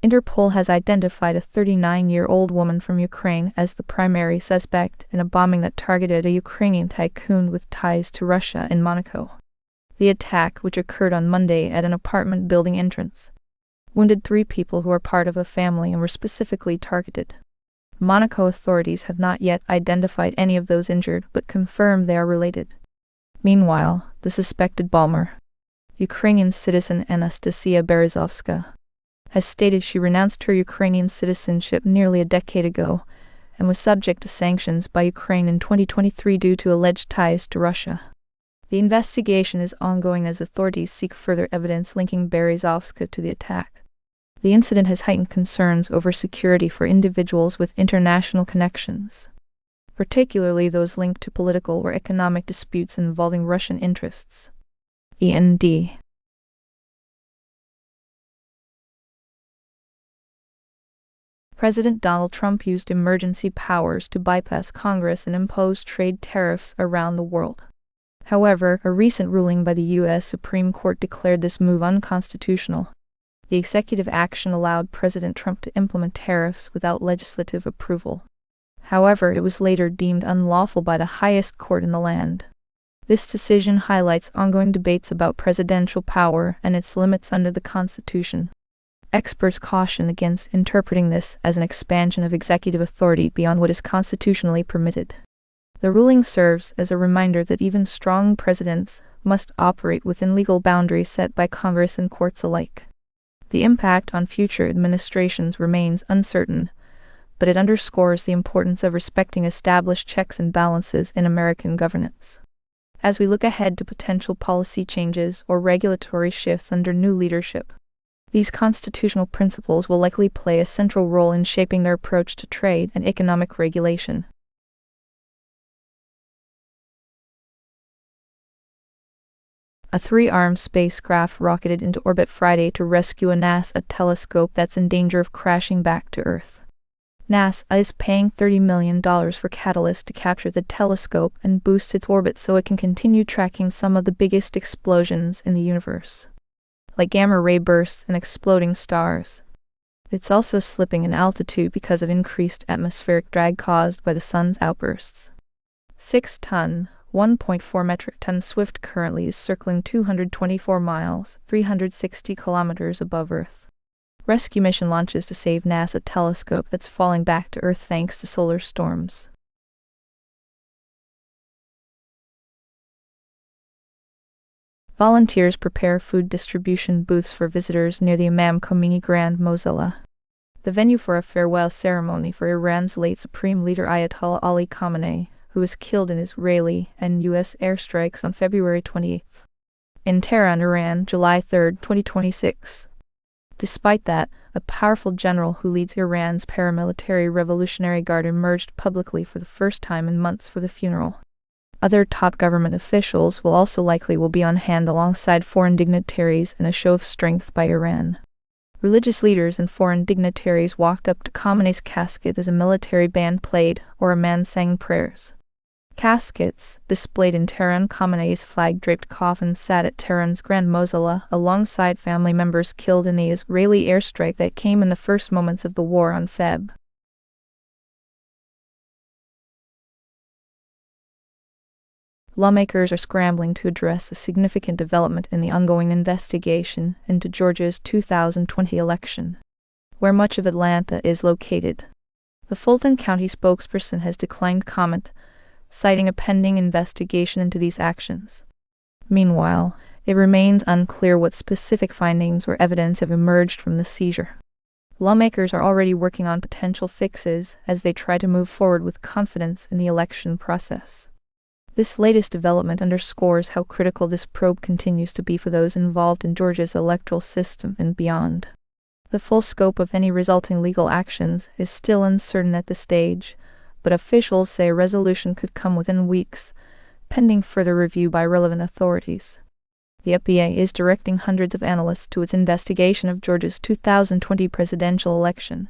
Interpol has identified a 39-year-old woman from Ukraine as the primary suspect in a bombing that targeted a Ukrainian tycoon with ties to Russia in Monaco. The attack, which occurred on Monday at an apartment building entrance, wounded 3 people who are part of a family and were specifically targeted. Monaco authorities have not yet identified any of those injured, but confirmed they are related. Meanwhile, the suspected bomber, Ukrainian citizen Anastasiia Berezovska, has stated she renounced her Ukrainian citizenship nearly a decade ago and was subject to sanctions by Ukraine in 2023 due to alleged ties to Russia. The investigation is ongoing as authorities seek further evidence linking Berezovska to the attack. The incident has heightened concerns over security for individuals with international connections, particularly those linked to political or economic disputes involving Russian interests. END. President Donald Trump used emergency powers to bypass Congress and impose trade tariffs around the world. However, a recent ruling by the U.S. Supreme Court declared this move unconstitutional. The executive action allowed President Trump to implement tariffs without legislative approval. However, it was later deemed unlawful by the highest court in the land. This decision highlights ongoing debates about presidential power and its limits under the Constitution. Experts caution against interpreting this as an expansion of executive authority beyond what is constitutionally permitted. The ruling serves as a reminder that even strong presidents must operate within legal boundaries set by Congress and courts alike. The impact on future administrations remains uncertain, but it underscores the importance of respecting established checks and balances in American governance. As we look ahead to potential policy changes or regulatory shifts under new leadership, these constitutional principles will likely play a central role in shaping their approach to trade and economic regulation. A 3-armed spacecraft rocketed into orbit Friday to rescue a NASA telescope that's in danger of crashing back to Earth. NASA is paying $30 million for catalysts to capture the telescope and boost its orbit so it can continue tracking some of the biggest explosions in the universe, like gamma-ray bursts and exploding stars. It's also slipping in altitude because of increased atmospheric drag caused by the sun's outbursts. 6-ton, 1.4 metric ton Swift currently is circling 224 miles, 360 kilometers above Earth. Rescue mission launches to save NASA telescope that's falling back to Earth thanks to solar storms. Volunteers prepare food distribution booths for visitors near the Imam Khomeini Grand Mosque, the venue for a farewell ceremony for Iran's late Supreme Leader Ayatollah Ali Khamenei, who was killed in Israeli and U.S. airstrikes on February 28. In Tehran, Iran, July 3, 2026. Despite that, a powerful general who leads Iran's paramilitary Revolutionary Guard emerged publicly for the first time in months for the funeral. Other top government officials will also likely be on hand alongside foreign dignitaries in a show of strength by Iran. Religious leaders and foreign dignitaries walked up to Khamenei's casket as a military band played or a man sang prayers. Caskets, displayed in Tehran, Khamenei's flag-draped coffin sat at Tehran's Grand Mosque alongside family members killed in the Israeli airstrike that came in the first moments of the war on Feb. Lawmakers are scrambling to address a significant development in the ongoing investigation into Georgia's 2020 election, where much of Atlanta is located. The Fulton County spokesperson has declined comment, citing a pending investigation into these actions. Meanwhile, it remains unclear what specific findings or evidence have emerged from the seizure. Lawmakers are already working on potential fixes as they try to move forward with confidence in the election process. This latest development underscores how critical this probe continues to be for those involved in Georgia's electoral system and beyond. The full scope of any resulting legal actions is still uncertain at this stage, but officials say a resolution could come within weeks, pending further review by relevant authorities. The FBI is directing hundreds of analysts to its investigation of Georgia's 2020 presidential election.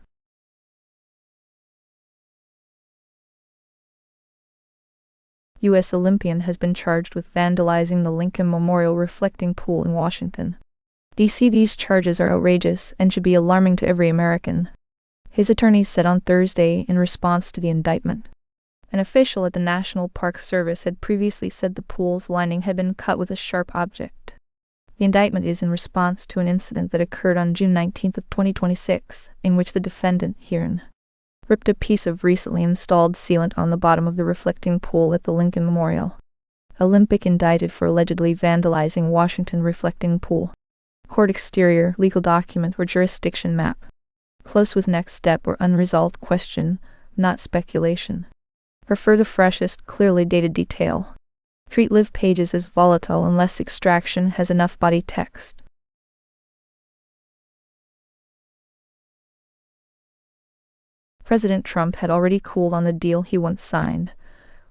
U.S. Olympian has been charged with vandalizing the Lincoln Memorial reflecting pool in Washington. DC, these charges are outrageous and should be alarming to every American, his attorneys said on Thursday in response to the indictment. An official at the National Park Service had previously said the pool's lining had been cut with a sharp object. The indictment is in response to an incident that occurred on June 19, 2026, in which the defendant, Heron, ripped a piece of recently installed sealant on the bottom of the reflecting pool at the Lincoln Memorial. Olympic indicted for allegedly vandalizing Washington reflecting pool. Court exterior, legal document or jurisdiction map. Close with next step or unresolved question, not speculation. Prefer the freshest, clearly dated detail. Treat live pages as volatile unless extraction has enough body text. President Trump had already cooled on the deal he once signed,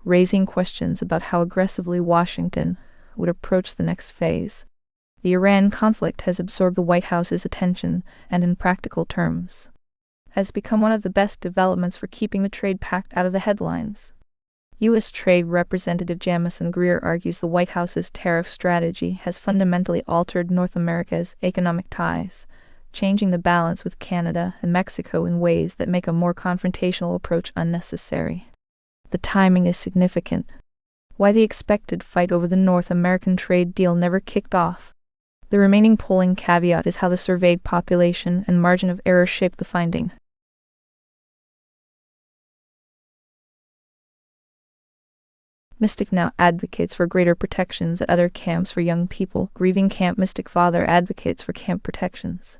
raising questions about how aggressively Washington would approach the next phase. The Iran conflict has absorbed the White House's attention and, in practical terms, has become one of the best developments for keeping the trade pact out of the headlines. U.S. Trade Representative Jamison Greer argues the White House's tariff strategy has fundamentally altered North America's economic ties, changing the balance with Canada and Mexico in ways that make a more confrontational approach unnecessary. The timing is significant. Why the expected fight over the North American trade deal never kicked off. The remaining polling caveat is how the surveyed population and margin of error shaped the finding. Mystic now advocates for greater protections at other camps for young people. Grieving camp Mystic father advocates for camp protections.